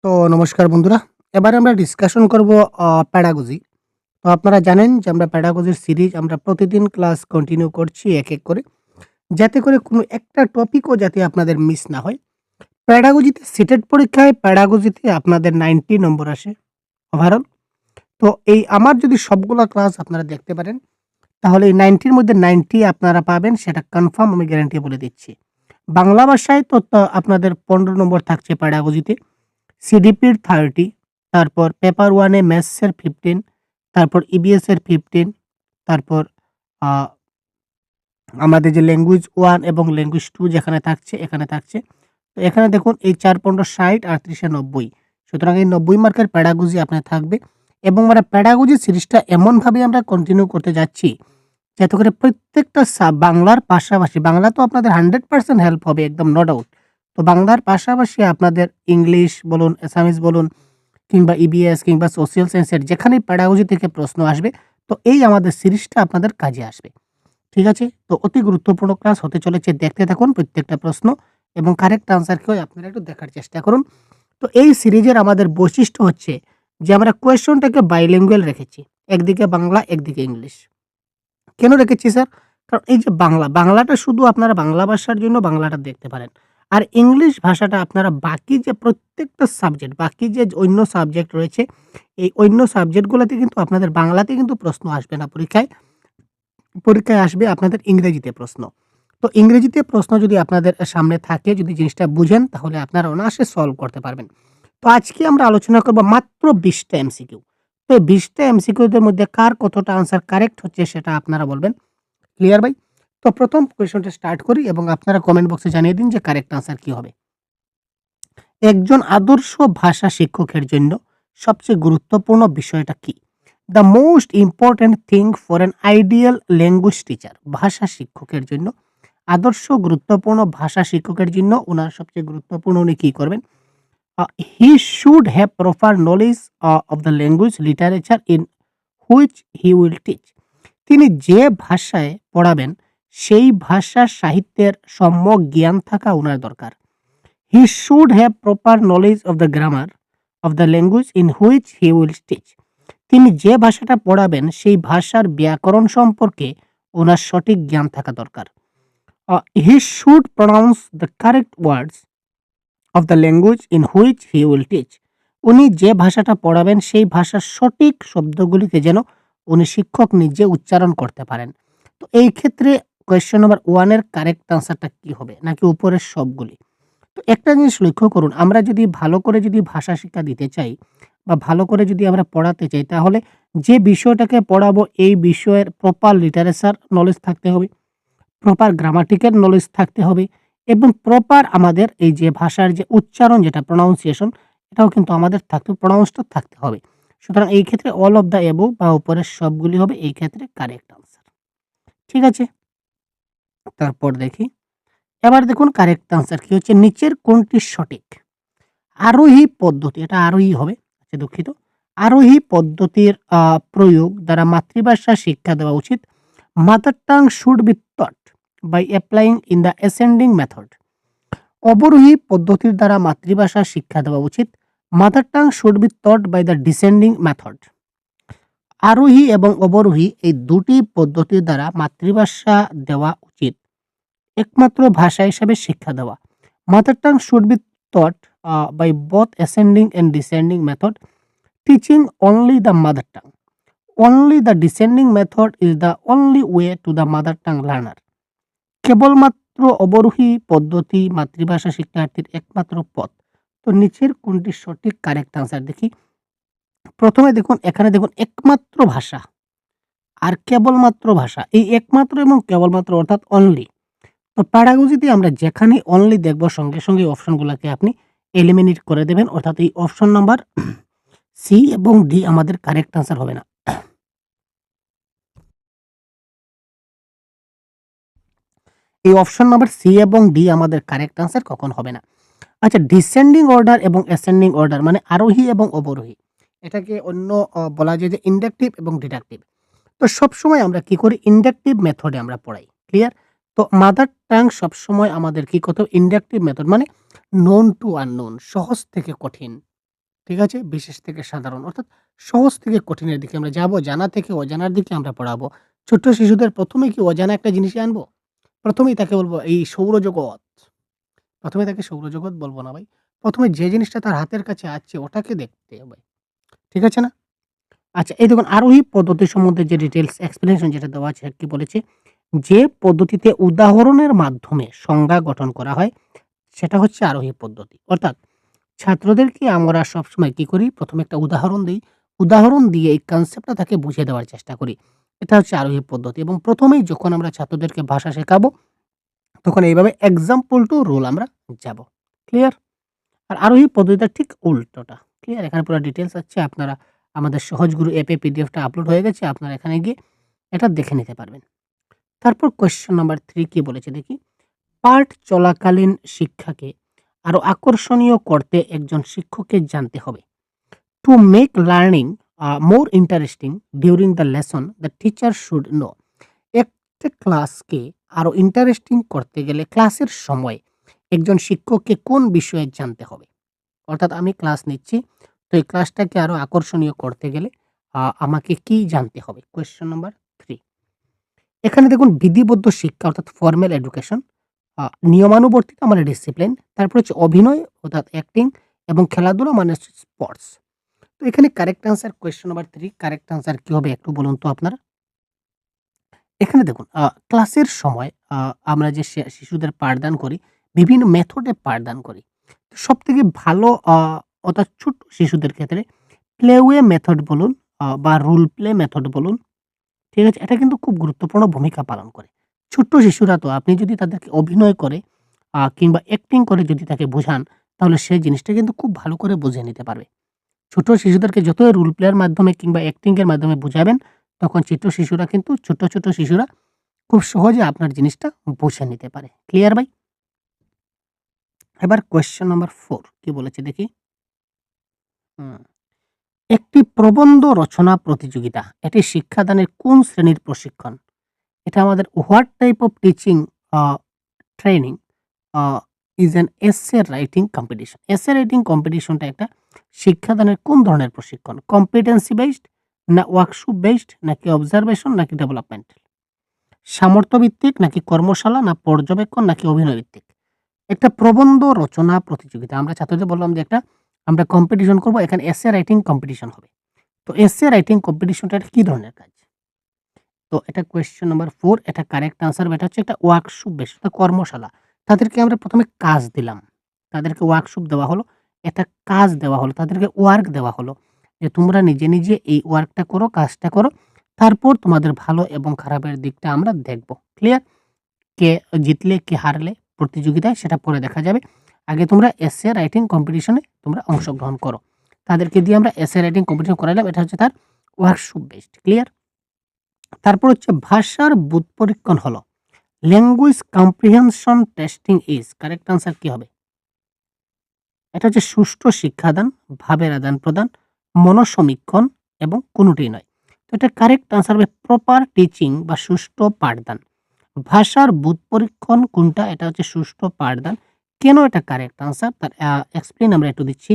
তো নমস্কার বন্ধুরা। এবারে আমরা ডিসকাশন করব প্যাডাগজি। তো আপনারা জানেন যে আমরা প্যাডাগজির সিরিজ আমরা প্রতিদিন ক্লাস কন্টিনিউ করছি এক করে। যাতে করে কোনো একটা টপিকও যাতে আপনাদের মিস না হয়। প্যাডাগজিতে সিটেট পরীক্ষায় প্যাডাগজিতে আপনাদের 90 নম্বর আসে ওভারঅল। তো এই আমার যদি সবগুলা ক্লাস আপনারা দেখতে পারেন, তাহলে এই 90 র মধ্যে 90 আপনারা পাবেন, সেটা কনফার্ম আমি গ্যারান্টি বলে দিচ্ছি। বাংলা ভাষায় তো আপনাদের 15 নম্বর থাকছে প্যাডাগজিতে। সিডিপির 30, তারপর পেপার 1 এ ম্যাথসের 15, তারপর ইবিএস এর 15, তারপর আ আমাদের যে ল্যাঙ্গুয়েজ 1 এবং ল্যাঙ্গুয়েজ 2 যেখানে থাকছে, এখানে থাকছে। তো এখানে দেখুন এই ৪ 15 60 আর ৩০ এ ৯০। সুতরাং এই ৯০ মার্কের প্যাডাগজি আপনার থাকবে এবং আমরা প্যাডাগজি সিরিজটা এমনভাবে আমরা কন্টিনিউ করতে যাচ্ছি, যাতে করে প্রত্যেকটা বাংলার পাশাপাশি বাংলা তো আপনাদের 100% হেল্প হবে, একদম নো ডাউট। তো বাংলার পাশাপাশি আপনাদের ইংলিশ বলুন, অ্যাসামিজ বলুন কিংবা ইবিএস কিংবা সোশ্যাল সায়েন্সের যেখানেই প্যাডাগজি থেকে প্রশ্ন আসবে, তো এই আমাদের সিরিজটা আপনাদের কাজে আসবে। ঠিক আছে? তো অতি গুরুত্বপূর্ণ ক্লাস হতে চলেছে। দেখতে থাকুন প্রত্যেকটা প্রশ্ন এবং কারেক্ট আনসার কেও আপনারা একটু দেখার চেষ্টা করুন। তো এই সিরিজের আমাদের বৈশিষ্ট্য হচ্ছে যে আমরা কোয়েশনটাকে বাইলিঙ্গুয়াল রেখেছি। একদিকে বাংলা, একদিকে ইংলিশ। কেন রেখেছি স্যার? কারণ এই যে বাংলাটা শুধু আপনারা বাংলা ভাষার জন্য বাংলাটা দেখতে পারেন। আর ইংলিশ ভাষাটা আপনারা বাকি যে প্রত্যেকটা সাবজেক্ট, বাকি যে অন্য সাবজেক্ট রয়েছে, এই অন্য সাবজেক্টগুলোতে কিন্তু আপনাদের বাংলাতে কিন্তু প্রশ্ন আসবে না পরীক্ষায়। পরীক্ষায় আসবে আপনাদের ইংরেজিতে প্রশ্ন। তো ইংরেজিতে প্রশ্ন যদি আপনাদের সামনে থাকে, যদি জিনিসটা বুঝেন, তাহলে আপনারা অনায়াসে সলভ করতে পারবেন। তো আজকে আমরা আলোচনা করব মাত্র ২০ টা এমসিকিউ। তো এই ২০ টা এমসিকিউদের মধ্যে কার কতটা আনসার কারেক্ট হচ্ছে সেটা আপনারা বলবেন। ক্লিয়ার ভাই? তো প্রথম কোয়েশনটা স্টার্ট করি এবং আপনারা কমেন্ট বক্সে জানিয়ে দিন যে কারেক্ট আনসার কি হবে। একজন আদর্শ ভাষা শিক্ষকের জন্য সবচেয়ে গুরুত্বপূর্ণ বিষয়টা কি? The most important thing for an ideal language teacher. ভাষা শিক্ষকের জন্য আদর্শ গুরুত্বপূর্ণ ভাষা শিক্ষকের জন্য উনার সবচেয়ে গুরুত্বপূর্ণ উনি কি করবেন? He should have proper knowledge of the language literature in which he will teach. তিনি যে ভাষায় পড়াবেন সেই ভাষার সাহিত্যের সম্যক জ্ঞান থাকা উনার দরকার। He should have proper knowledge of the grammar of the language in which he will teach. তিনি যে ভাষাটা পড়াবেন সেই ভাষার ব্যাকরণ সম্পর্কে ওনার সঠিক জ্ঞান থাকা দরকার। He should pronounce the correct words of the language in which he will teach. উনি যে ভাষাটা পড়াবেন সেই ভাষার সঠিক শব্দগুলিকে যেন উনি শিক্ষক নিজে উচ্চারণ করতে পারেন। তো এই ক্ষেত্রে কোয়েশ্চেন নাম্বার 1 এর কারেক্ট আনসারটা কি হবে? নাকি উপরের সবগুলি? তো একটা জিনিস লক্ষ্য করুন, আমরা যদি ভালো করে যদি ভাষা শিক্ষা দিতে চাই বা ভালো করে যদি আমরা পড়াতে চাই, তাহলে যে বিষয়টাকে পড়াবো এই বিষয়ের প্রপার লিটারেচার নলেজ থাকতে হবে, প্রপার গ্রামাটিক্যাল নলেজ থাকতে হবে এবং প্রপার আমাদের এই যে ভাষার যে উচ্চারণ যেটা প্রনাউন্সিয়েশন, এটাও কিন্তু আমাদের প্রনাউন্সটা থাকতে হবে। সুতরাং এই ক্ষেত্রে অল অফ দ্য অ্যাবভ বা উপরের সবগুলি হবে এই ক্ষেত্রে কারেক্ট আনসার। ঠিক আছে? তারপর দেখি। এবার দেখুন কারেক্ট আনসার কি হচ্ছে, নিচের কোনটি সঠিক? আরোহী পদ্ধতি, এটা আরোহী হবে। আচ্ছা দুঃখিত। আরোহী পদ্ধতির প্রয়োগ দ্বারা মাতৃভাষা শিক্ষা দেওয়া উচিত। Mother tongue should be taught by applying in the ascending method. অবরোহী পদ্ধতির দ্বারা মাতৃভাষা শিক্ষা দেওয়া উচিত। Mother tongue should be taught by the descending method. আরোহী এবং অবরোহী এই দুটি পদ্ধতির দ্বারা মাতৃভাষা দেওয়া উচিত। একমাত্র ভাষা হিসাবে শিক্ষা দেওয়া। Mother tongue should B taught by both ascending and descending method. Teaching only the mother tongue. Only the descending method is the only way to the mother tongue learner. কেবলমাত্র অবরোহী পদ্ধতি মাতৃভাষা শিক্ষার্থীর একমাত্র পথ। তো নিচের কোনটি সঠিক কারেক্ট আনসার দেখি। প্রথমে দেখুন, এখানে দেখুন একমাত্র ভাষা আর কেবলমাত্র ভাষা। এই একমাত্র এবং কেবলমাত্র অর্থাৎ অনলি। তো প্যাডাগজিতে আমরা যেখানেই অনলি দেখব সঙ্গে, সঙ্গে অপশনগুলাকে আপনি এলিমিনেট করে দেবেন। অর্থাৎ এই অপশন নাম্বার সি এবং ডি আমাদের কারেক্ট আনসার হবে না। এই অপশন নাম্বার সি এবং ডি আমাদের কারেক্ট আনসার কখন হবে না। আচ্ছা, ডিসেন্ডিং অর্ডার এবং অ্যাসেন্ডিং অর্ডার মানে আরোহী এবং অবরোহী। এটাকে অন্য বলা যায় যে ইন্ডাকটিভ এবং ডিডাকটিভ। তো সবসময় আমরা কি করি? ইন্ডাকটিভ মেথডে আমরা পড়াই। ক্লিয়ার? তো মাদার টাং সবসময় আমাদের কি করতে হবে? ইন্ডাকটিভ মেথড মানে নোন টু আননোন, সহজ থেকে কঠিন। ঠিক আছে? বিশেষ থেকে সাধারণ অর্থাৎ সহজ থেকে কঠিনের দিকে আমরা যাবো, জানা থেকে অজানার দিকে আমরা পড়াবো। ছোট্ট শিশুদের ১ম এ কি অজানা একটা জিনিসই আনবো? ১ম এই তাকে বলবো এই সৌরজগৎ। ১ম এ তাকে সৌরজগৎ বলব না ভাই। ১ম এ যে জিনিসটা তার হাতের কাছে আছে ওটাকে দেখতে হবে। ঠিক আছে না? আচ্ছা এই দেখুন আরোহী পদ্ধতি সম্বন্ধে যে ডিটেইলস এক্সপ্লেনেশন যেটা দেওয়া আছে কি বলেছে, যে পদ্ধতিতে উদাহরণের মাধ্যমে সংজ্ঞা গঠন করা হয় সেটা হচ্ছে আরোহী পদ্ধতি। অর্থাৎ ছাত্রদেরকে আমরা সবসময় কি করি? ১ম এ একটা উদাহরণ দেই। উদাহরণ দিয়ে এই কনসেপ্টটা তাকে বুঝিয়ে দেওয়ার চেষ্টা করি। এটা হচ্ছে আরোহী পদ্ধতি এবং ১ম এই যখন আমরা ছাত্রদেরকে ভাষা শেখাবো তখন এইভাবে এক্সাম্পল টু রুল আমরা যাব। ক্লিয়ার? আর আরোহী পদ্ধতিটা ঠিক উল্টোটা। ক্লিয়ার? এখানে পুরা ডিটেইলস আছে। আপনারা আমাদের সহজগুরু অ্যাপে পিডিএফটা আপলোড হয়ে গেছে। আপনারা এখানে গিয়ে এটা দেখে নিতে পারবেন। তারপর কোয়েশ্চেন নাম্বার ৩ কি বলেছে দেখি? পাঠ চলাকালীন শিক্ষাকে আরো আকর্ষণীয় করতে একজন শিক্ষকের জানতে হবে। To make learning more interesting during the lesson, the teacher should know. একটা ক্লাসকে আরো ইন্টারেস্টিং করতে গেলে ক্লাসের সময় একজন শিক্ষককে কোন বিষয়ে জানতে হবে? অর্থাৎ আমি ক্লাস নিচ্ছি। তো এই ক্লাসটাকে আরো আকর্ষণীয় করতে গেলে আমাকে কি জানতে হবে? কোয়েশ্চেন নাম্বার 3 এখানে দেখুন বিধিবদ্ধ শিক্ষা অর্থাৎ ফর্মাল এডুকেশন, নিয়মানুবর্তিতা মানে ডিসিপ্লিন, তারপর হচ্ছে অভিনয় অর্থাৎ অ্যাক্টিং এবং খেলাধুলা মানে হচ্ছে স্পোর্টস। তো এখানে correct answer question number 3 correct answer কি হবে একটু বলুন তো আপনারা? এখানে দেখুন ক্লাসের সময় আমরা যে শিশুদের পাঠদান করি, বিভিন্ন মেথডে পাঠদান করি। সবথেকে ভালো অর্থাৎ ছোট্ট শিশুদের ক্ষেত্রে প্লে ওয়ে মেথড বলুন বা রোল প্লে মেথড বলুন, ঠিক আছে? এটা কিন্তু খুব গুরুত্বপূর্ণ ভূমিকা পালন করে। ছোট্ট শিশুরা তো আপনি যদি তাদেরকে অভিনয় করে কিংবা অ্যাক্টিং করে যদি তাকে বোঝান, তাহলে সেই জিনিসটা কিন্তু খুব ভালো করে বুঝে নিতে পারবে। ছোট শিশুদেরকে যতই রোল প্লে এর মাধ্যমে কিংবা অ্যাক্টিং এর মাধ্যমে বুঝাবেন, তখন ছোট শিশুরা খুব সহজে আপনার জিনিসটা বুঝে নিতে পারে। ক্লিয়ার ভাই? এবার কোয়েশ্চেন নাম্বার 4 কি বলেছে দেখি? হুম। একটি প্রবন্ধ রচনা প্রতিযোগিতা। এটি শিক্ষাদানের কোন শ্রেণীর প্রশিক্ষণ? এটা আমাদের what type of teaching a training a is an essay writing competition. Essay writing কম্পিটিশনটা একটা শিক্ষাদানের কোন ধরনের প্রশিক্ষণ? কম্পিটেন্সি বেসড না ওয়ার্কশপ বেসড নাকি অবজারভেশন নাকি ডেভেলপমেন্টাল? সামর্থ্য ভিত্তিক নাকি কর্মশালা না পর্যবেক্ষণ নাকি অভিনয় ভিত্তিক? একটা প্রবন্ধ রচনা প্রতিযোগিতা। আমরা ছাত্রদের বললাম যে একটা আমরা কম্পিটিশন করব। এখানে এসে রাইটিং কম্পিটিশন হবে। তো এসে রাইটিং কম্পিটিশনটা এটা কি ধরনের কাজ? তো এটা কোয়েশ্চেন নাম্বার 4 এটা কারেক্ট আনসার এটা হচ্ছে একটা ওয়ার্কশপ বেস অর্থাৎ কর্মশালা। তাদেরকে আমরা ১ম এ কাজ দিলাম। তাদেরকে ওয়ার্কশপ দেওয়া হলো। একটা কাজ দেওয়া হলো। তাদেরকে ওয়ার্ক দেওয়া হলো। যে তোমরা নিজে এই ওয়ার্কটা করো, কাজটা করো। তারপর তোমাদের ভালো এবং খারাপের দিকটা আমরা দেখব। ক্লিয়ার? কে জিতলে কে হারলে প্রতিযোগিতায় সেটা পরে দেখা যাবে। আগে তোমরা এসে রাইটিং কম্পিটিশনে তোমরা অংশগ্রহণ করো। তাদেরকে দিয়ে আমরা এসে রাইটিং কম্পিটিশন করাইলাম। এটা হচ্ছে তার ওয়ার্কশপ বেসড। ক্লিয়ার? তারপর হচ্ছে ভাষার বোধ পরীক্ষণ হলো language comprehension testing is correct answer কি হবে? এটা হচ্ছে সুষ্ঠু শিক্ষাদান, ভাবের আদান-প্রদান, মনোসমীক্ষণ এবং কোনটিই নয়। তো এটা কারেক্ট আনসার হবে প্রপার টিচিং বা সুষ্ঠু পাঠদান। ভাষার বোধ পরীক্ষণ কোনটা? এটা হচ্ছে সুষ্ঠু পাঠদান। কেন এটা কারেক্ট আনসার? তার এক্সপ্লেইন আমরা একটু দিচ্ছি।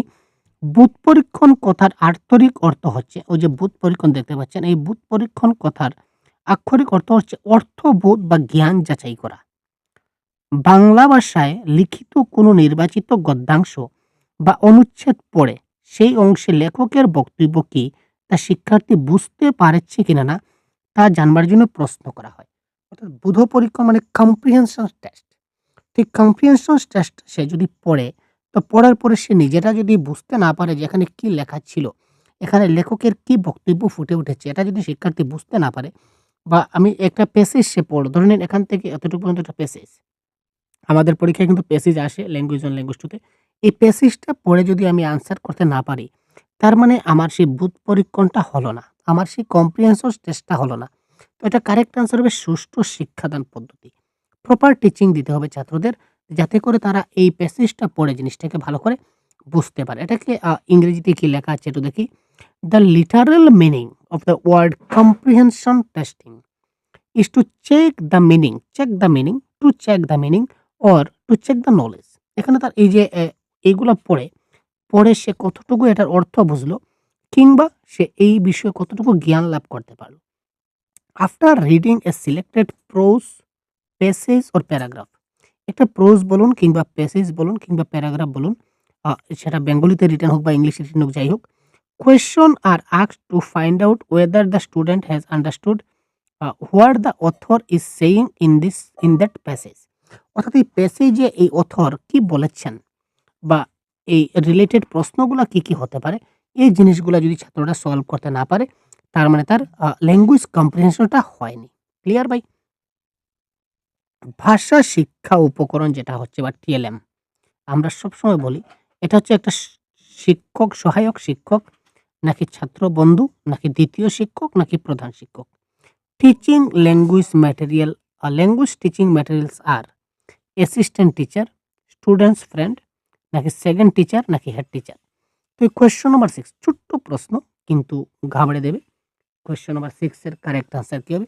বোধ পরীক্ষণ কথার আক্ষরিক অর্থ হচ্ছে ওই যে বোধ পরীক্ষণ দেখতে পাচ্ছেন, এই বোধ পরীক্ষণ কথার আক্ষরিক অর্থ হচ্ছে অর্থবোধ বা জ্ঞান যাচাই করা। বাংলা ভাষায় লিখিত কোনো নির্বাচিত গদ্যাংশ বা অনুচ্ছেদ পড়ে সেই অংশে লেখকের বক্তব্য কি তা শিক্ষার্থী বুঝতে পারছে কিনা না তা জানবার জন্য প্রশ্ন করা হয়। অর্থাৎ বোধ পরীক্ষা মানে কম্প্রিহেনশন টেস্ট। ঠিক কম্প্রিহেনশন টেস্ট সে যদি পড়ে, তো পড়ার পরে সে নিজেটা যদি বুঝতে না পারে যে এখানে কি লেখা ছিল, এখানে লেখকের কি বক্তব্য ফুটে উঠেছে, এটা যদি শিক্ষার্থী বুঝতে না পারে বা আমি একটা প্যাসেজ সে পড়ল, ধরে নিন এখান থেকে এতটুকু পর্যন্ত একটা প্যাসেজ। আমাদের পরীক্ষায় কিন্তু প্যাসেজ আসে ল্যাঙ্গুয়েজ অন ল্যাঙ্গুয়েজ 2 তে। এই প্যাসেজটা পড়ে যদি আমি আনসার করতে না পারি, তার মানে আমার সেই বোধ পরীক্ষণটা হলো না। আমার সেই কম্প্রিহেনশন টেস্টটা হলো না। তো এটা কারেক্ট আনসার হবে সুষ্ঠু শিক্ষাদান পদ্ধতি। প্রপার টিচিং দিতে হবে ছাত্রদের যাতে করে তারা এই প্যাসেজটা পড়ে জিনিসটাকে ভালো করে বুঝতে পারে। এটাকে ইংরেজিতে কি লেখা আছে একটু দেখি। The literal meaning of the word comprehension testing is to check the meaning, to check the meaning or to check the knowledge। এখানে তার এই যে এইগুলা পড়ে পড়ে সে কতটুকু এটার অর্থ বুঝলো কিংবা সে এই বিষয়ে কতটুকু জ্ঞান লাভ করতে পারল। After reading a selected pros, passage or paragraph, একটা প্রোজ বলুন কিংবা প্যাসেজ বলুন কিংবা প্যারাগ্রাফ বলুন, সেটা বেঙ্গলিতে রিটেন হোক বা ইংলিশে রিটেন হোক, যাই হোক, question are asked to find out whether the student has understood what the author is saying in that passage. অর্থাৎ এই প্যাসেজে এই অথর কি বলেছেন বা এই রিলেটেড প্রশ্নগুলা কি, কি হতে পারে, এই জিনিসগুলা যদি ছাত্ররা সলভ করতে না পারে, তার মানে তার ল্যাঙ্গুয়েজ কম্প্রিহেনশনটা হয়নি। ক্লিয়ার ভাই? ভাষা শিক্ষা উপকরণ যেটা হচ্ছে বা টিএলএম, আমরা সবসময় বলি এটা হচ্ছে একটা শিক্ষক, সহায়ক শিক্ষক, নাকি ছাত্র বন্ধু, নাকি দ্বিতীয় শিক্ষক, নাকি প্রধান শিক্ষক। Teaching language material, language teaching materials আর অ্যাসিস্ট্যান্ট টিচার, স্টুডেন্টস ফ্রেন্ড, নাকি সেকেন্ড টিচার, নাকি হেড টিচার। তো এই কোয়েশ্চন নাম্বার 6 ছোট্ট প্রশ্ন কিন্তু ঘাবড়ে দেবে। কোয়েশ্চন নাম্বার 6 এর কারেক্ট আনসার কি হবে?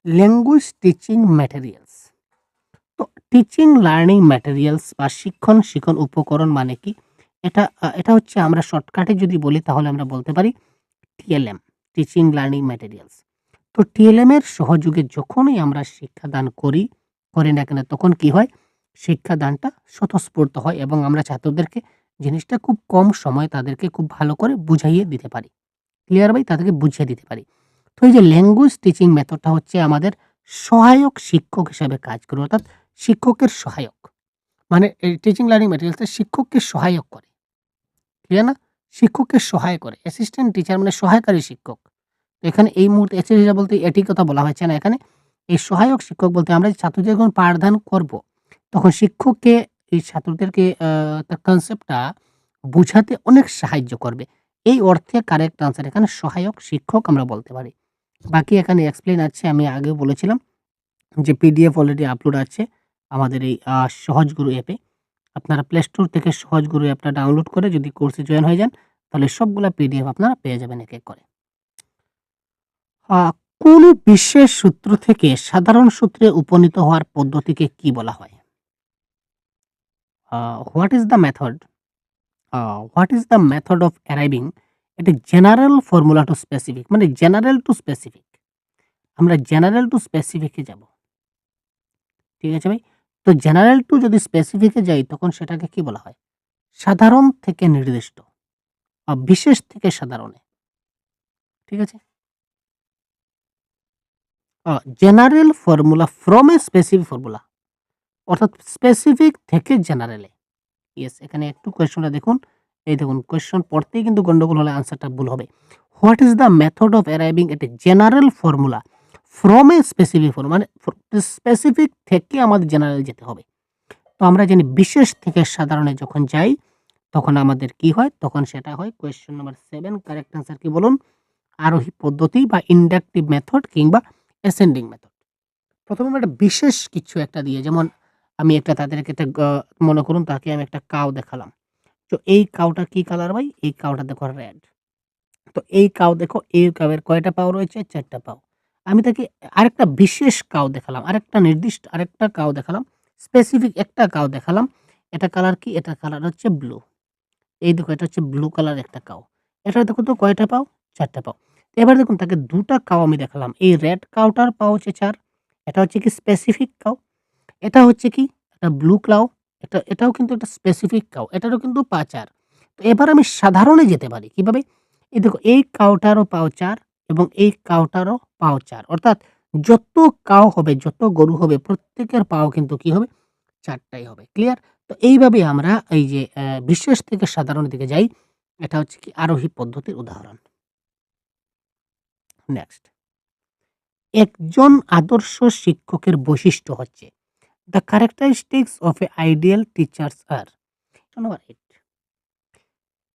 Language teaching materials. তো টিচিং লার্নিং ম্যাটেরিয়ালস বা শিক্ষণ উপকরণ মানে কি? এটা হচ্ছে আমরা শর্টকাটে যদি বলি তাহলে আমরা বলতে পারি টিএলএম, টিচিং লার্নিং ম্যাটেরিয়ালস। তো টিএলএম এর সহযোগে যখনই আমরা শিক্ষাদান করি না কেন, তখন কি হয়? শিক্ষাদানটা স্বতঃস্ফূর্ত হয় এবং আমরা ছাত্রদেরকে জিনিসটা খুব কম সময়ে তাদেরকে খুব ভালো করে বুঝাইয়ে দিতে পারি। ক্লিয়ার ভাই? তাদেরকে বুঝিয়ে দিতে পারি। তো এই যে ল্যাঙ্গুয়েজ টিচিং মেথডটা হচ্ছে আমাদের সহায়ক শিক্ষক হিসাবে কাজ করে, অর্থাৎ শিক্ষকের সহায়ক। মানে এই টিচিং লার্নিং ম্যাটেরিয়ালসটা শিক্ষককে সহায়ক করে। ক্লিয়ার না? শিক্ষককে সহায় করে। অ্যাসিস্ট্যান্ট টিচার মানে সহায়কারী শিক্ষক। তো এখানে এই মুহূর্তে অ্যাসিস্ট্যান্ট বলতে এটির কথা বলা হয়েছে না এখানে। এই সহায়ক শিক্ষক বলতে আমরা যে ছাত্রদের যখন পাঠদান করব, তখন শিক্ষককে এই ছাত্রদেরকে তার কনসেপ্টটা বুঝাতে অনেক সাহায্য করবে। এই অর্থে কারেক্ট আনসার এখানে সহায়ক শিক্ষক আমরা বলতে পারি। বাকি এখানে এক্সপ্লেইন আছে, আমি আগেও বলেছিলাম যে পিডিএফ অলরেডি আপলোড আছে আমাদের এই সহজগুরু অ্যাপে। আপনারা প্লে স্টোর থেকে সহজগুরু অ্যাপটা ডাউনলোড করে যদি কোর্সে জয়েন হয়ে যান, তাহলে সবগুলা পিডিএফ আপনারা পেয়ে যাবেন এক, এক করে। আ কোন বিশেষ সূত্র থেকে সাধারণ সূত্রে উপনীত হওয়ার পদ্ধতিকে কি বলা হয়? What is the method what is the method of arriving at a general formula two specific, মানে জেনারেল টু স্পেসিফিক। আমরা জেনারেল টু স্পেসিফিকে যাব। ঠিক আছে ভাই? তো জেনারেল টু যদি স্পেসিফিকে যাই তখন সেটাকে কি বলা হয়? সাধারণ থেকে নির্দিষ্ট, বিশেষ থেকে সাধারণে। ঠিক আছে? General formula from a specific formula, অর্থাৎ স্পেসিফিক থেকে জেনারেলে। ইয়েস, এখানে একটু কোয়েশ্চনটা দেখুন। এই দেখুন কোয়েশ্চন পড়তেই কিন্তু গন্ডগোল হলে আনসারটা ভুল হবে। What is the method of arriving at a general formula from a specific formula, মানে স্পেসিফিক থেকে আমাদের জেনারেল যেতে হবে। তো আমরা জানি বিশেষ থেকে সাধারণে যখন যাই তখন আমাদের কি হয়? তখন সেটা হয় কোয়েশ্চন নাম্বার 7 কারেক্ট আনসার কি বলুন? আরোহী পদ্ধতি বা ইন্ডাকটিভ মেথড কিংবা অ্যাসেন্ডিং মেথড। প্রথমে আমরা একটা বিশেষ কিছু একটা দিয়ে, যেমন আমি একটা তাদেরকে একটা মনে করুন তাকে আমি একটা কাউ দেখালাম। তো এই কাউটা কি কালার ভাই? এই কাউটা দেখো রেড। তো এই কাউ দেখো, এই কাউয়ের কয়টা পাও রয়েছে? ৪ টা পাও। আমি তাকে আরেকটা বিশেষ কাউ দেখালাম, আরেকটা নির্দিষ্ট আরেকটা কাউ দেখালাম, স্পেসিফিক একটা কাউ দেখালাম। এটা কালার কি? এটার কালার হচ্ছে ব্লু। এই দেখো এটা হচ্ছে ব্লু কালার একটা কাউ। এটা দেখো তো কয়টা পাও? ৪ টা পাও। এবার দেখুন তাকে ২ টা কাউ আমি দেখালাম। এই রেড কাউটার পাও হচ্ছে ৪। এটা হচ্ছে কি স্পেসিফিক কাউ। এটা হচ্ছে কি? একটা ব্লু কাউ। এটাও কিন্তু একটা স্পেসিফিক কাউ। এটারও কিন্তু পা ৪। তো এবার আমি সাধারণে যেতে পারি। কিভাবে? এই দেখো এই কাউটারও পাও ৪ এবং এই কাউটারও পাও ৪। অর্থাৎ যত কাউ হবে, যত গরু হবে প্রত্যেকের পাও কিন্তু কি হবে? ৪ টাই হবে। ক্লিয়ার? তো এইভাবে আমরা এই যে বিশেষ থেকে সাধারণের দিকে যাই। এটা হচ্ছে কি আরোহী পদ্ধতির উদাহরণ। নেক্সট, একজন আদর্শ শিক্ষকের বৈশিষ্ট্য হচ্ছে the characteristics of a ideal teachers আর নাম্বার 8।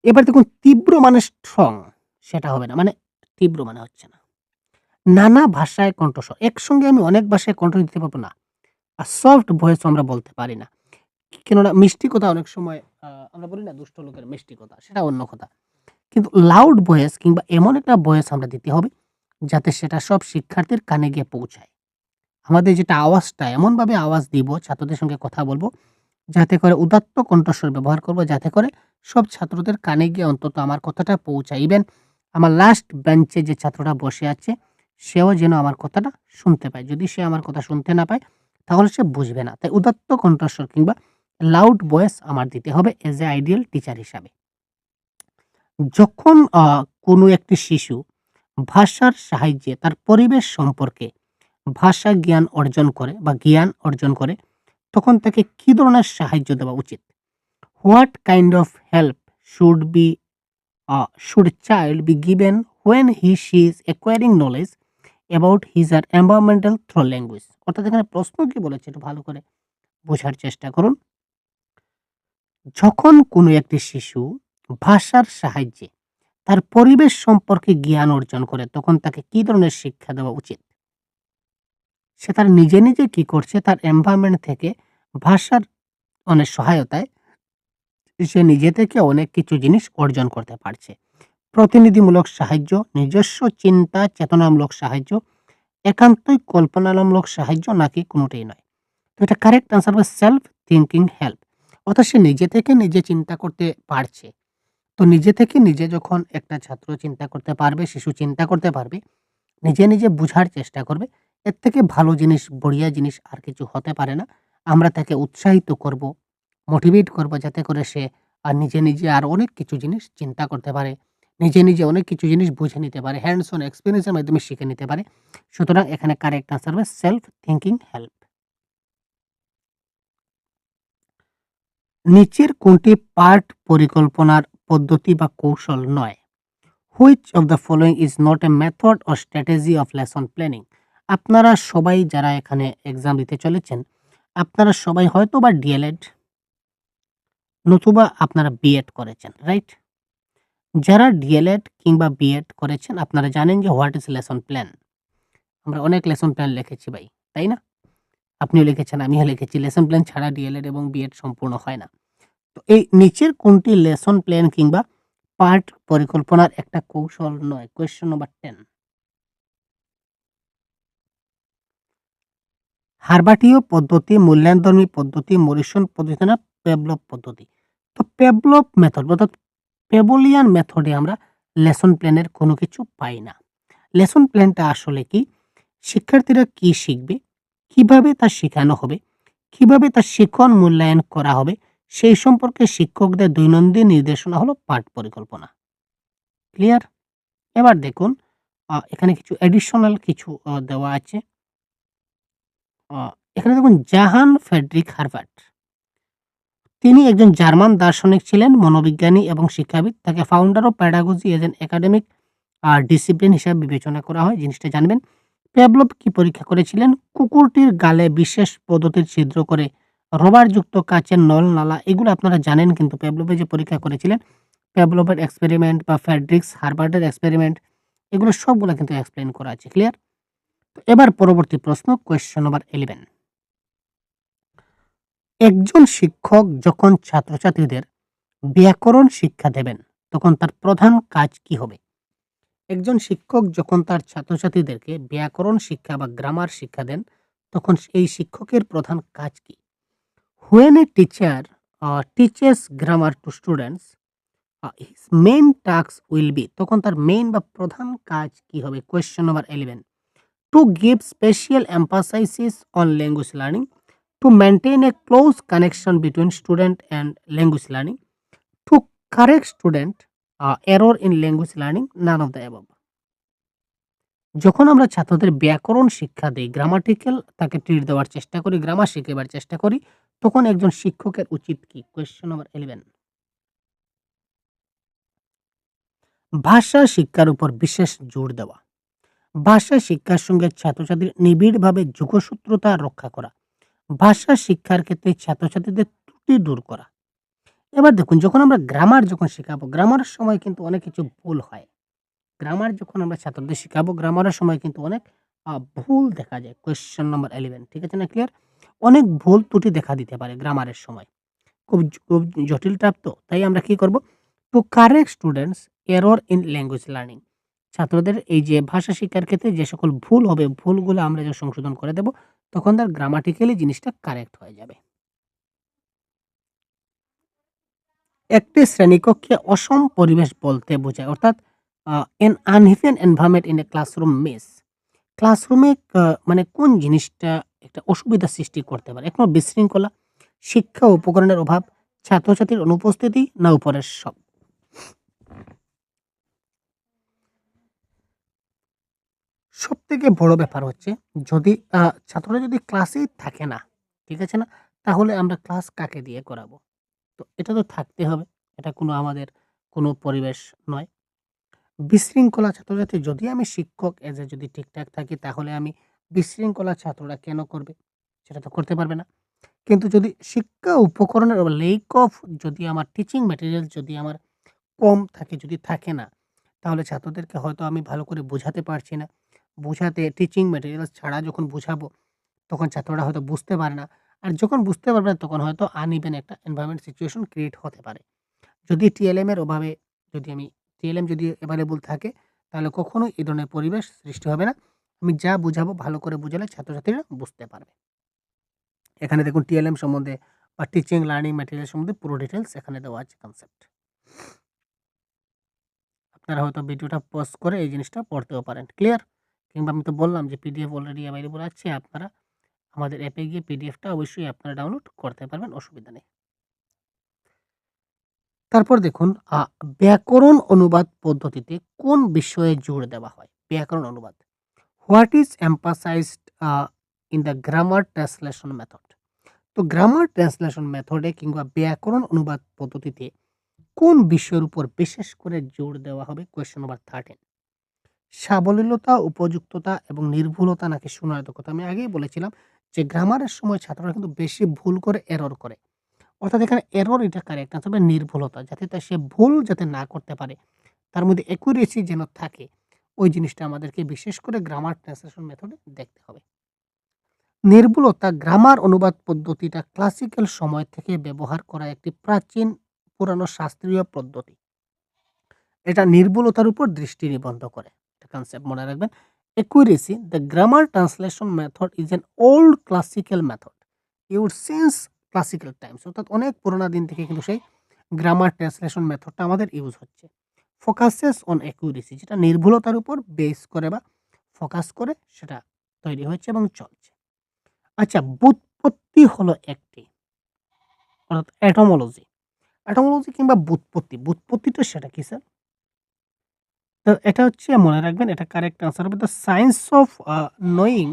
এবার দেখুন তীব্র মানে স্ট্রং, সেটা হবে না, মানে তীব্র মানে হচ্ছে না। নানা ভাষায় কণ্ঠস্বর, একসঙ্গে আমি অনেক ভাষায় কণ্ঠ দিতে পারবো না। আর সফট ভয়েস আমরা বলতে পারি না। কেননা মিষ্টি কথা অনেক সময় আমরা বলি না দুষ্ট লোকের মিষ্টি কথা, সেটা অন্য কথা। কিন্তু লাউড ভয়েস কিংবা এমন একটা ভয়েস আমরা দিতে হবে যাতে সেটা সব শিক্ষার্থীর কানে গিয়ে পৌঁছায়। আমাদের যেটা আওয়াজটা এমনভাবে আওয়াজ দিব, ছাত্রদের সঙ্গে কথা বলবো যাতে করে উদাত্ত কণ্ঠস্বর ব্যবহার করব, যাতে করে সব ছাত্রদের কানে গিয়ে অন্তত আমার কথাটা পৌঁছায়। ইভেন আমার লাস্ট বেঞ্চে যে ছাত্রটা বসে আছে, সেও যেন আমার কথাটা শুনতে পায়। যদি সে আমার কথা শুনতে না পায়, তাহলে সে বুঝবে না। তাই উদাত্ত কণ্ঠস্বর কিংবা লাউড ভয়েস আমার দিতে হবে এজ এ আইডিয়াল টিচার হিসাবে। যখন কোনো একটি শিশু ভাষার সাহায্যে তার পরিবেশ সম্পর্কে ভাষা জ্ঞান অর্জন করে বা জ্ঞান অর্জন করে, তখন তাকে কি ধরনের সাহায্য দেওয়া উচিত? What kind of help should be should a child be given when she is acquiring knowledge about his or environmental through language? অর্থাৎ এখানে প্রশ্ন কি বলেছে একটু ভালো করে বোঝার চেষ্টা করুন। যখন কোনো একটি শিশু ভাষার সাহায্যে তার পরিবেশ সম্পর্কে জ্ঞান অর্জন করে, তখন তাকে কি ধরনের শিক্ষা দেওয়া উচিত? সে তার নিজে নিজে কি করছে, তার এনভায়রনমেন্ট থেকে ভাষার অনেক সহায়তায় সে নিজে থেকে অনেক কিছু জিনিস অর্জন করতে পারছে। প্রতিনিধিমূলক সাহায্য, নিজস্ব চিন্তা চেতনামূলক সাহায্য, একান্তই কল্পনামূলক সাহায্য, নাকি কোনোটাই নয়? তো এটা কারেক্ট আনসার হবে সেলফ থিংকিং হেল্প। অর্থাৎ সে নিজে থেকে নিজে চিন্তা করতে পারছে। তো নিজে থেকে নিজে যখন একটা ছাত্র চিন্তা করতে পারবে, শিশু চিন্তা করতে পারবে, নিজে নিজে বুঝার চেষ্টা করবে, এর থেকে ভালো জিনিস, বড়িয়া জিনিস আর কিছু হতে পারে না। আমরা তাকে উৎসাহিত করব, মোটিভেট করব, যাতে করে সে নিজে নিজে আর অনেক কিছু জিনিস চিন্তা করতে পারে, নিজে নিজে অনেক কিছু জিনিস বুঝে নিতে পারে, হ্যান্ডস অন এক্সপিরিয়েন্সের মাধ্যমে শিখে নিতে পারে। সুতরাং এখানে কারেক্ট আনসার হবে সেলফ থিংকিং হেল্প। নিচের কোনটি পাঠ পরিকল্পনার পদ্ধতি বা কৌশল নয়? Which of the following is not a method or strategy of lesson planning? আপনারা সবাই যারা এখানে এক্সাম দিতে চলেছেন, আপনারা সবাই হয়তো বা ডিএলএড নতুবা আপনারা বিএড করেছেন, রাইট? যারা ডিএলএড কিংবা বিএড করেছেন, আপনারা জানেন যে হোয়াট ইজ লেসন প্ল্যান। আমরা অনেক লেসন প্ল্যান লিখেছি ভাই, তাই না? আপনিও লিখেছেন, আমিও লিখেছি। লেসন প্ল্যান ছাড়া ডিএলএড এবং বিএড সম্পূর্ণ হয় না। তো এই নিচের কোনটি লেসন প্ল্যান কিংবা পাঠ পরিকল্পনার একটা কৌশল নয়? Question number 10। হার্বাটীয় পদ্ধতি, মূল্যায়নধর্মী পদ্ধতি, মরিসন পদ্ধতি, না পেভলভ পদ্ধতি? তো পেভলভ মেথড অর্থাৎ পেভলিয়ান মেথডে আমরা লেসন প্ল্যানের কোনো কিছু পাই না। লেসন প্ল্যানটা আসলে কি? শিক্ষার্থীরা কি শিখবে, কিভাবে তা শেখানো হবে, কিভাবে তার শিখন মূল্যায়ন করা হবে, সেই সম্পর্কে শিক্ষকদের দৈনন্দিন নির্দেশনা হলো পাঠ পরিকল্পনা। ক্লিয়ার? এবার দেখুন, এখানে কিছু অ্যাডিশনাল কিছু দেওয়া আছে। আ এখানে দেখুন, জাহান ফ্রেডরিক হার্বার্ট। তিনি একজন জার্মান দার্শনিক ছিলেন, মনোবিজ্ঞানী এবং শিক্ষাবিদ। তাকে founder of pedagogy as an academic discipline হিসাবে বিবেচনা করা হয়। জিনিসটা জানবেন। প্যাভলভ কি পরীক্ষা করেছিলেন? কুকুরটির গালে বিশেষ পদ্ধতির ছিদ্র করে রবারযুক্ত কাচের নল নালা, এগুলো আপনারা জানেন, কিন্তু প্যাভলভের যে পরীক্ষা করেছিলেন, প্যাভলভের এক্সপেরিমেন্ট বা ফ্রেডরিক্স হার্বার্টের এক্সপেরিমেন্ট, এগুলো সবগুলা কিন্তু এক্সপ্লেইন করা আছে। ক্লিয়ার? তো এবার পরবর্তী প্রশ্ন, কোয়েশ্চেন নাম্বার 11। একজন শিক্ষক যখন ছাত্রছাত্রীদের ব্যাকরণ শিক্ষা দেবেন, তখন তার প্রধান কাজ কি হবে? একজন শিক্ষক যখন তার ছাত্রছাত্রীদেরকে ব্যাকরণ শিক্ষা বা গ্রামার শিক্ষা দেন, তখন এই শিক্ষকের প্রধান কাজ কি? When a teacher teaches grammar to students, his main task will be, তখন তার মেইন বা প্রধান কাজ কি হবে? Question number 11। To give special emphasis on language learning, to maintain a close connection between student and language learning, to correct student error in language learning, none of the above. যখন আমরা ছাত্রদের ব্যাকরণ শিক্ষা দেই, গ্রামাটিক্যাল তাকে treat দেওয়ার চেষ্টা করি, গ্রামার শিখাবার চেষ্টা করি, তখন একজন শিক্ষকের উচিত কি? Question number 11। ভাষা শিক্ষার উপর বিশেষ জোর দেওয়া, ভাষা শিক্ষার সঙ্গে ছাত্রছাত্রীর নিবিড়ভাবে যোগসূত্রতা রক্ষা করা, ভাষা শিক্ষার ক্ষেত্রে ছাত্রছাত্রীদের ত্রুটি দূর করা। এবার দেখুন, যখন আমরা গ্রামার যখন শেখাবো, গ্রামারের সময় কিন্তু অনেক কিছু ভুল হয়। গ্রামার যখন আমরা ছাত্রদের শিখাবো, গ্রামারের সময় কিন্তু অনেক ভুল দেখা যায়। কোয়েশ্চেন নাম্বার 11, ঠিক আছে না? ক্লিয়ার? অনেক ভুল ত্রুটি দেখা দিতে পারে গ্রামারের সময়। খুব জটিল টাইপ তো। তাই আমরা কি করব? To correct students error in language learning. ছাত্রদের এই যে ভাষা শিক্ষার ক্ষেত্রে যে সকল ভুল হবে, ভুলগুলো আমরা যখন সংশোধন করে দেব, তখন তার গ্রামাটিক্যালি জিনিসটা কারেক্ট হয়ে যাবে। একটি শ্রেণীকক্ষে অসম পরিবেশ বলতে বোঝায়, অর্থাৎ an uneven environment in a classroom mess। ক্লাসরুমে মানে কোন জিনিসটা একটা অসুবিধা সৃষ্টি করতে পারে? ১ বিশৃঙ্খলা, শিক্ষা উপকরণের অভাব, ছাত্রছাত্রীর অনুপস্থিতি না উপরের সব? সবথেকে বড় ব্যাপার হচ্ছে যদি ছাত্ররা যদি ক্লাসেই থাকে না, ঠিক আছে না? তাহলে আমরা ক্লাস কাকে দিয়ে করাবো? তো এটা তো থাকতে হবে। এটা কোনো আমাদের কোনো পরিবেশ নয়। বিশৃঙ্খলা ছাত্রছাত্রী, যদি আমি শিক্ষক এজ এ যদি ঠিকঠাক থাকি তাহলে আমি বিশৃঙ্খলা ছাত্ররা কেন করবে? সেটা তো করতে পারবে না। কিন্তু যদি শিক্ষা উপকরণের লেক অফ, যদি আমার টিচিং ম্যাটেরিয়াল যদি আমার কম থাকে, যদি থাকে না, তাহলে ছাত্রদেরকে হয়তো আমি ভালো করে বোঝাতে পারছি না। বোঝাতে টিচিং ম্যাটেরিয়ালস ছাড়া যখন বোঝাবো, তখন ছাত্ররা হয়তো বুঝতে পারে না। আর যখন বুঝতে পারবে না তখন হয়তো আনইভেন একটা এনভায়রনমেন্ট সিচুয়েশন ক্রিয়েট হতে পারে। যদি টিএলএম এর অভাবে, যদি আমি টিএলএম যদি এভেইলেবল থাকে, তাহলে কখনোই এই ধরনের পরিবেশ সৃষ্টি হবে না। আমি যা বুঝাবো ভালো করে বুঝালে ছাত্রছাত্রীরা বুঝতে পারবে। এখানে দেখুন টিএলএম সম্বন্ধে বা টিচিং লার্নিং ম্যাটেরিয়াল সম্বন্ধে পুরো ডিটেইলস এখানে দেওয়া আছে কনসেপ্ট। আপনারা হয়তো ভিডিওটা পজ করে এই জিনিসটা পড়তেও পারেন। ক্লিয়ার? কিংবা আমি তো বললাম যে পিডিএফ অলরেডি এভেইলেবল আছে। আপনারা আমাদের অ্যাপে গিয়ে পিডিএফটা অবশ্যই আপনারা ডাউনলোড করতে পারবেন, অসুবিধা নেই। তারপর দেখুন ব্যাকরণ অনুবাদ পদ্ধতিতে কোন বিষয়ে জোর দেওয়া হয়? ব্যাকরণ অনুবাদ। What is emphasised in the grammar translation method? তো গ্রামার ট্রান্সলেশন মেথডে কিংবা ব্যাকরণ অনুবাদ পদ্ধতিতে কোন বিষয়ের উপর বিশেষ করে জোর দেওয়া হবে? Question number 13। সাবলীলতা, উপযুক্ততা এবং নির্ভুলতা নাকি শোনার দক্ষতা? আমি আগেই বলেছিলাম যে গ্রামারের সময় ছাত্ররা কিন্তু বেশি ভুল করে, এরর করে। অর্থাৎ এখানে এরর, এটা কারেক্ট আনসার হবে নির্ভুলতা। যাতে সে ভুল যাতে না করতে পারে, তার মধ্যে অ্যাকুরেসি যেন থাকে, ওই জিনিসটা আমাদেরকে বিশেষ করে গ্রামার ট্রান্সলেশন মেথডে দেখতে হবে। নির্ভুলতা, গ্রামার অনুবাদ পদ্ধতিটা ক্লাসিক্যাল সময় থেকে ব্যবহার করা একটি প্রাচীন পুরানো শাস্ত্রীয় পদ্ধতি। এটা নির্ভুলতার উপর দৃষ্টি নিবদ্ধ করে। এটা কনসেপ্ট মনে রাখবেন। Accuracy, the grammar translation method is an old classical method used since classical Times. অর্থাৎ অনেক পুরোনো দিন থেকে কিন্তু সেই গ্রামার ট্রান্সলেশন মেথডটা আমাদের ইউজ হচ্ছে। ফোকাসেস অন অ্যাকুরেসি, যেটা নির্ভুলতার উপর বেস করে বা ফোকাস করে সেটা তৈরি হয়েছে এবং চলছে। আচ্ছা, ব্যুৎপত্তি হলো একটি, অর্থাৎ এটমোলজি। এটমোলজি কিংবা ব্যুৎপত্তি, ব্যুৎপত্তিটা সেটা কি স্যার? তো এটা হচ্ছে মনে রাখবেন, এটা কারেক্ট আনসার হবে the science of knowing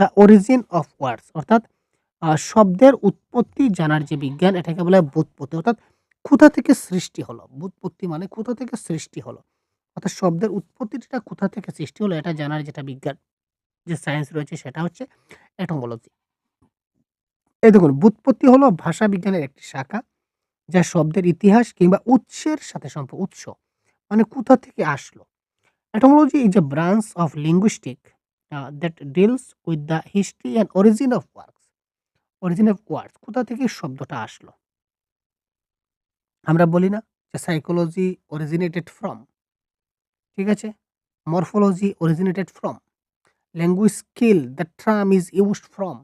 the origin of words. অর্থাৎ শব্দের উৎপত্তি জানার যে বিজ্ঞান, এটাকে বলা হয় ব্যুৎপত্তি। অর্থাৎ কোথা থেকে সৃষ্টি হলো, ব্যুৎপত্তি মানে কোথা থেকে সৃষ্টি হলো, অর্থাৎ শব্দের উৎপত্তিটা কোথা থেকে সৃষ্টি হলো এটা জানার যেটা বিজ্ঞান, যে সায়েন্স রয়েছে, সেটা হচ্ছে এটমোলজি। এই দেখুন, ব্যুৎপত্তি হলো ভাষা বিজ্ঞানের একটি শাখা যা শব্দের ইতিহাস কিংবা উৎসের সাথে উৎস মানে কোথা থেকে আসলো। Etymology is a branch of linguistics that deals with the history and origin of words. Origin of words, কোথা থেকে শব্দটা আসলো? আমরা বলি না যে সাইকোলজি অরিজিনেটেড ফ্রম, ঠিক আছে? Morphology originated from, language skill the term is used from.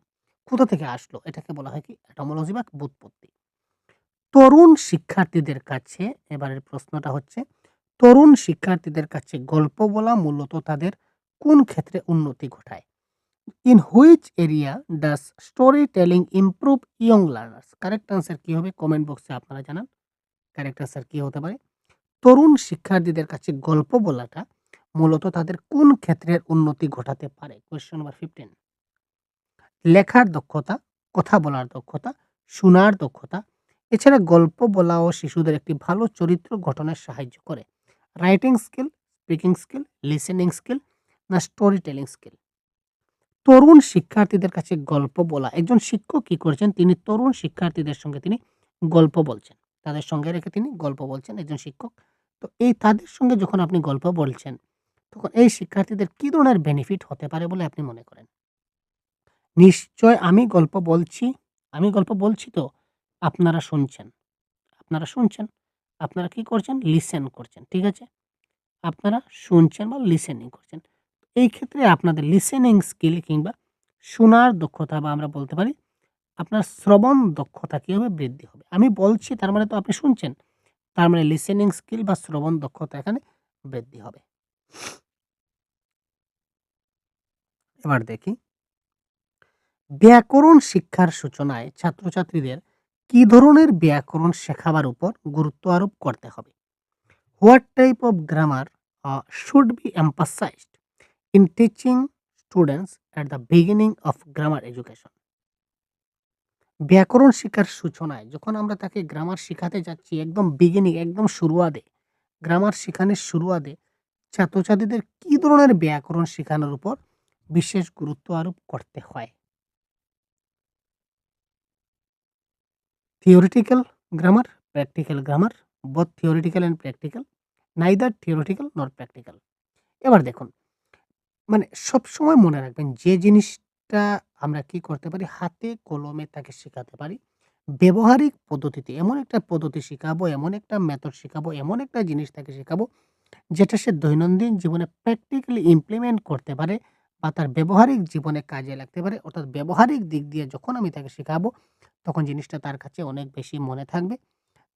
কোথা থেকে আসলো? এটাকে বলা হয় কি? এটামোলজি বা ব্যুৎপত্তি। তরুণ শিক্ষার্থীদের কাছে এবারের প্রশ্নটা হচ্ছে, তরুণ শিক্ষার্থীদের কাছে গল্প বলা মূলত তাদের কোন ক্ষেত্রে উন্নতি ঘটায়? In which area does story telling improve young learners? Correct answer কি হবে? কমেন্ট বক্সে আপনারা জানান। কারেক্ট আনসার কি হতে পারে? তরুণ শিক্ষার্থীদের কাছে গল্প বলাটা মূলত তাদের কোন ক্ষেত্রের উন্নতি ঘটাতে পারে? Question number 15। লেখার দক্ষতা, কথা বলার দক্ষতা, শোনার দক্ষতা, এছাড়া গল্প বলাও শিশুদের একটি ভালো চরিত্র গঠনে সাহায্য করে। Writing skill, speaking skill, listening skill না স্টোরি টেলিং স্কিল? তরুণ শিক্ষার্থীদের কাছে গল্প বলা, একজন শিক্ষক কি করছেন? তিনি তরুণ শিক্ষার্থীদের সঙ্গে তিনি গল্প বলছেন। তাদের সঙ্গে রেখে তিনি গল্প বলছেন, একজন শিক্ষক। তো এই তাদের সঙ্গে যখন আপনি গল্প বলছেন, তখন এই শিক্ষার্থীদের কি ধরনের বেনিফিট হতে পারে বলে আপনি মনে করেন? নিশ্চয় আমি গল্প বলছি তো আপনারা শুনছেন। আপনারা শুনছেন। আপনারা কি করছেন? লিসেন করছেন। ঠিক আছে? আপনারা শুনছেন বা লিসেনিং করছেন। এই ক্ষেত্রে আপনাদের লিসেনিং স্কিল কিংবা শোনার দক্ষতা বা আমরা বলতে পারি আপনার শ্রবণ দক্ষতা কি হবে? বৃদ্ধি হবে। আমি বলছি তার মানে তো আপনি শুনছেন। তার মানে লিসেনিং স্কিল বা শ্রবণ দক্ষতা এখানে বৃদ্ধি হবে। এবার দেখি ব্যাকরণ শিক্ষার সূচনায় ছাত্রছাত্রীদের কি ধরনের ব্যাকরণ শেখাবার উপর গুরুত্ব আরোপ করতে হবে? What type of grammar should be emphasised in teaching students at the beginning of grammar education? ব্যাকরণ শিক্ষার সূচনায় যখন আমরা তাকে গ্রামার শিখাতে যাচ্ছি একদম বিগিনিং একদম শুরুয়াতে, গ্রামার শিখানোর শুরুয়াতে ছাত্রছাত্রীদের কি ধরনের ব্যাকরণ শেখানোর উপর বিশেষ গুরুত্ব আরোপ করতে হয়? Theoretical grammar, practical grammar, both theoretical and practical, neither theoretical nor practical. এবার দেখুন, মানে সবসময় মনে রাখবেন যে জিনিসটা আমরা কি করতে পারি হাতে কলমে তাকে শেখাতে পারি। ব্যবহারিক পদ্ধতিতে এমন একটা পদ্ধতি শিখাবো, এমন একটা মেথড শিখাবো, এমন একটা জিনিস তাকে শেখাবো যেটা সে দৈনন্দিন জীবনে প্র্যাকটিক্যালি ইমপ্লিমেন্ট করতে পারে বা তার ব্যবহারিক জীবনে কাজে লাগতে পারে। অর্থাৎ ব্যবহারিক দিক দিয়ে যখন আমি তাকে শেখাবো তখন জিনিসটা তার কাছে অনেক বেশি মনে থাকবে।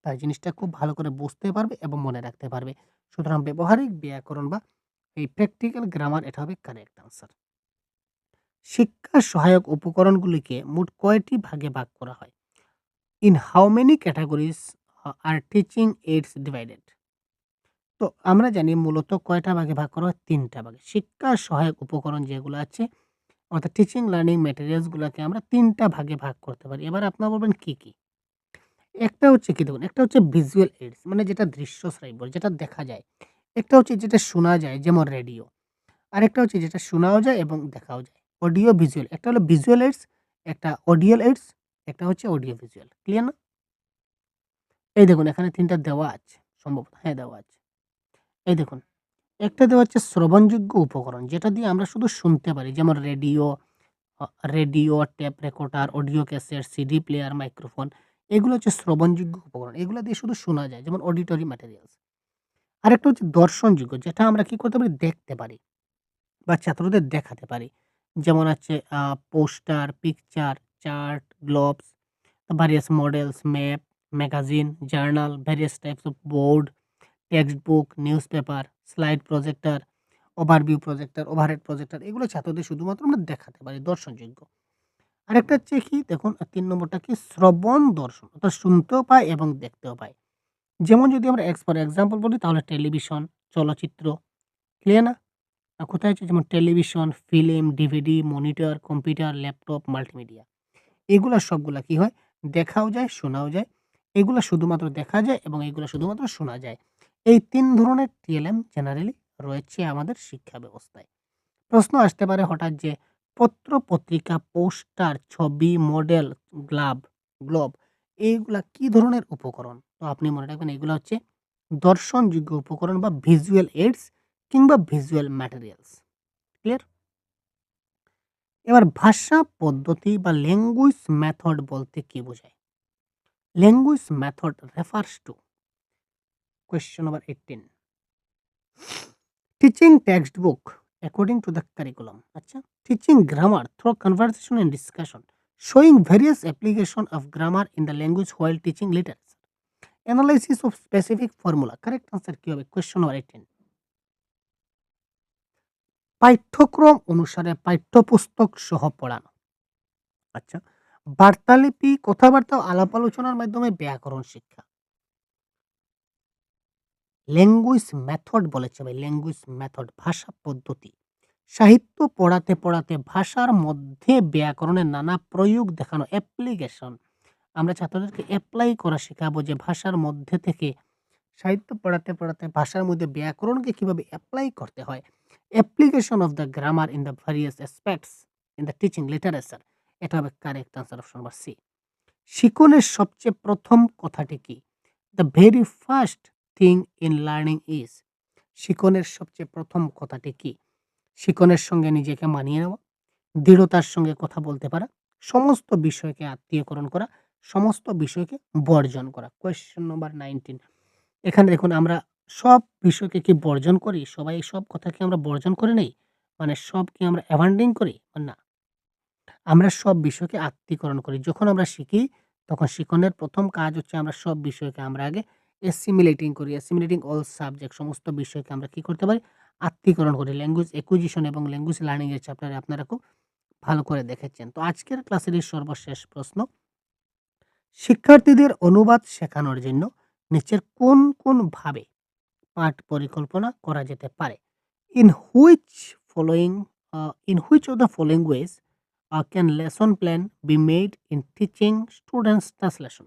তার জিনিসটা খুব ভালো করে বুঝতে পারবে এবং মনে রাখতে পারবে। সুতরাং ব্যবহারিক ব্যাকরণ বা এই প্র্যাকটিক্যাল গ্রামার এটা হবে কারেক্ট আনসার। শিক্ষা সহায়ক উপকরণগুলিকে মোট কয়টি ভাগে ভাগ করা হয়? In how many categories are teaching aids divided? তো আমরা জানি মূলত কয়টা ভাগে ভাগ করা হয়? ৩ টা ভাগে। শিক্ষা সহায়ক উপকরণ যেগুলো আছে অর্থাৎ টিচিং লার্নিং ম্যাটেরিয়ালস গুলাকে আমরা ৩ টা ভাগে ভাগ করতে পারি। এবার আপনারা বলবেন কি, কি? একটা হচ্ছে কি দেখুন, একটা হচ্ছে ভিজুয়াল এইডস মানে যেটা দৃশ্যশ্রাব্য যেটা দেখা যায়। একটা হচ্ছে যেটা শোনা যায় যেমন রেডিও। আরেকটা হচ্ছে যেটা শোনাও যায় এবং দেখাও যায়। অডিও ভিজুয়াল একটা হলো ভিজুয়াল এইডস, একটা অডিয়াল এইডস, একটা হচ্ছে অডিও ভিজুয়াল। ক্লিয়ার না? এই দেখুন এখানে ৩ টা দেওয়া আছে সম্ভবত। হ্যাঁ, দেওয়া আছে। এই দেখুন একটা দেওয়া হচ্ছে শ্রবণযোগ্য উপকরণ যেটা দিয়ে আমরা শুধু শুনতে পারি যেমন radio, radio, tape recorder, audio cassette, CD player, microphone. এগুলো হচ্ছে শ্রবণযোগ্য উপকরণ। এগুলো দিয়ে শুধু শোনা যায় যেমন অডিটরি ম্যাটেরিয়ালস। আরেকটা হচ্ছে দর্শনযোগ্য যেটা আমরা কি করতে পারি? দেখতে পারি বা ছাত্রদের দেখাতে পারি। যেমন হচ্ছে poster, picture, chart, Globes, various models, map, magazine, journal, various types of board, textbook, newspaper, slide projector, overview projector, overhead projector এগুলো ছাত্রদের শুধুমাত্র আমরা দেখাতে পারি দর্শনযোগ্য। আরেকটা হচ্ছে কি দেখুন ৩ নম্বরটা কি শ্রবণ দর্শন অর্থাৎ শুনতেও পায় এবং দেখতেও পায়। যেমন যদি আমরা ফর এক্সাম্পল বলি তাহলে টেলিভিশন, চলচ্চিত্র, ক্লিয়ার না? কোথায় আছে যেমন television, film, DVD, monitor, computer, laptop, multimedia. এগুলা সবগুলা কি হয়? দেখাও যায়, শোনাও যায়। এগুলা শুধুমাত্র দেখা যায় এবং এগুলা শুধুমাত্র শোনা যায়। এই ৩ ধরনের টিএলএম জেনারেলি রয়েছে আমাদের শিক্ষা ব্যবস্থায়। প্রশ্ন আসতে পারে হঠাৎ যে পত্র, পত্রিকা, পোস্টার, ছবি, মডেল, গ্লোব এইগুলা কি ধরনের উপকরণ? তো আপনি মনে রাখবেন এগুলা হচ্ছে দর্শনযোগ্য উপকরণ বা ভিজুয়াল এইডস কিংবা ভিজুয়াল ম্যাটেরিয়ালস। ক্লিয়ার? এবার ভাষা পদ্ধতি বা ল্যাঙ্গুয়েজ মেথড বলতে কি বোঝায়? Language method refers to question number 18 teaching textbook according to the curriculum. আচ্ছা, teaching grammar through conversation and discussion showing various application of grammar in the language while teaching literature. Analysis of specific formula. Correct answer কি হবে? Question number 18. পাঠ্যক্রম অনুসারে পাঠ্যপুস্তক সহ পড়ানো। আচ্ছা, বার্তালিপি, কথাবার্তা ও আলাপ আলোচনার মাধ্যমে ব্যাকরণ শিক্ষা। ল্যাঙ্গুয়েজ মেথড বলেছে ভাই, ল্যাঙ্গুয়েজ মেথড ভাষা পদ্ধতি। সাহিত্য পড়াতে, পড়াতে ভাষার মধ্যে ব্যাকরণের নানা প্রয়োগ দেখানো অ্যাপ্লিকেশন। আমরা ছাত্রদেরকে এপ্লাই করা শেখাবো যে ভাষার মধ্যে থেকে সাহিত্য পড়াতে, পড়াতে ভাষার মধ্যে ব্যাকরণকে কিভাবে এপ্লাই করতে হয়। Application of the grammar in the various aspects in the teaching literature. এটা হবে correct answer option number C. শিকনের সবচেয়ে প্রথম কথাটি কি? The very first thing in learning is. শিকনের সবচেয়ে প্রথম কথাটি কি? শিকনের সঙ্গে নিজেকে মানিয়ে নেওয়া, দৃঢ়তার সঙ্গে কথা বলতে পারা, সমস্ত বিষয়কে আত্মীয়করণ করা, সমস্ত বিষয়কে বর্জন করা। কোয়েশ্চেন নম্বর 19 এখানে দেখুন আমরা সব বিষয়কে কি বর্জন করি? সবাই সব কথাকে আমরা বর্জন করে নেই? মানে সব কি আমরা অ্যাবান্ডিং করি? না। আমরা সব বিষয়কে আত্মীকরণ করি। যখন আমরা শিখি তখন শিখনের ১ম কাজ হচ্ছে আমরা সব বিষয়কে আমরা আগে assimilating করি। assimilating all subject সমস্ত বিষয়কে আমরা কি করতে পারি? আত্মীকরণ করি। ল্যাঙ্গুয়েজ acquisition এবং ল্যাঙ্গুয়েজ লার্নিং এর চ্যাপ্টারে আপনারা খুব ভালো করে দেখেছেন। তো আজকের ক্লাসের এই সর্বশেষ প্রশ্ন, শিক্ষার্থীদের অনুবাদ শেখানোর জন্য নিচের কোন ভাবে পাঠ পরিকল্পনা করা যেতে পারে? In which following in which of the following ways can lesson plan be made in teaching students translation?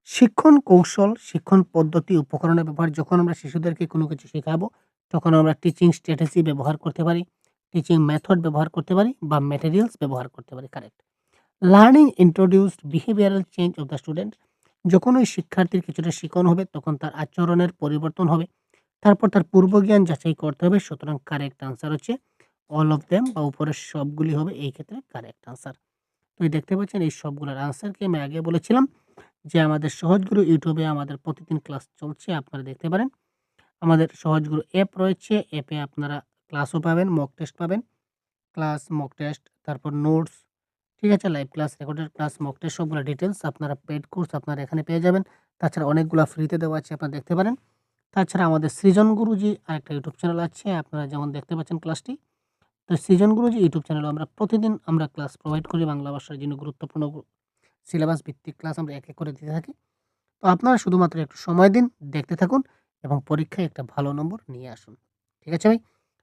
শিক্ষণ কৌশল, শিক্ষণ পদ্ধতি, উপকরণের ব্যবহার যখন আমরা শিশুদেরকে কোনো কিছু শেখাবো, তখন আমরা টিচিং স্ট্র্যাটেজি ব্যবহার করতে পারি, টিচিং মেথড ব্যবহার করতে পারি বা ম্যাটেরিয়ালস ব্যবহার করতে পারি। Correct. Learning introduced behavioural change of the student, যখন ওই শিক্ষার্থীর কিছুটা শিখন হবে তখন তার আচরণের পরিবর্তন হবে। তারপর তার পূর্বজ্ঞান যাচাই করতে হবে। সুতরাং কারেক্ট আনসার হচ্ছে অল অফ দেম বা উপরের সবগুলি হবে এই ক্ষেত্রে কারেক্ট আনসার। তো এই দেখতে পাচ্ছেন এই সবগুলোর আনসারকে আমি আগে বলেছিলাম যে আমাদের সহজগুরু ইউটিউবে আমাদের প্রতিদিন ক্লাস চলছে, আপনারা দেখতে পারেন। আমাদের সহজগুরু অ্যাপ রয়েছে, অ্যাপে আপনারা ক্লাসও পাবেন, মক টেস্ট পাবেন, ক্লাস, মক টেস্ট, তারপর নোটস, ঠিক আছে? Live class, recorded class, mock test সবগুলো ডিটেইলস আপনারা পেইড কোর্স আপনারা এখানে পেয়ে যাবেন। তাছাড়া অনেকগুলা ফ্রিতে দেওয়া আছে, আপনারা দেখতে পারেন। তাছাড়া আমাদের সৃজন গুরুজি আরেকটা ইউটিউব চ্যানেল আছে, আপনারা যেমন দেখতে পাচ্ছেন ক্লাসটি। তো সৃজন গুরুজি ইউটিউব চ্যানেলে আমরা প্রতিদিন আমরা ক্লাস প্রোভাইড করি, বাংলা ভাষার জন্য গুরুত্বপূর্ণ সিলেবাস ভিত্তিক ক্লাস আমরা এক করে দিতে থাকি। তো আপনারা শুধুমাত্র একটু সময় দিন, দেখতে থাকুন এবং পরীক্ষায় একটা ভালো নম্বর নিয়ে আসুন। ঠিক আছে ভাই?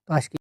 তো আজকে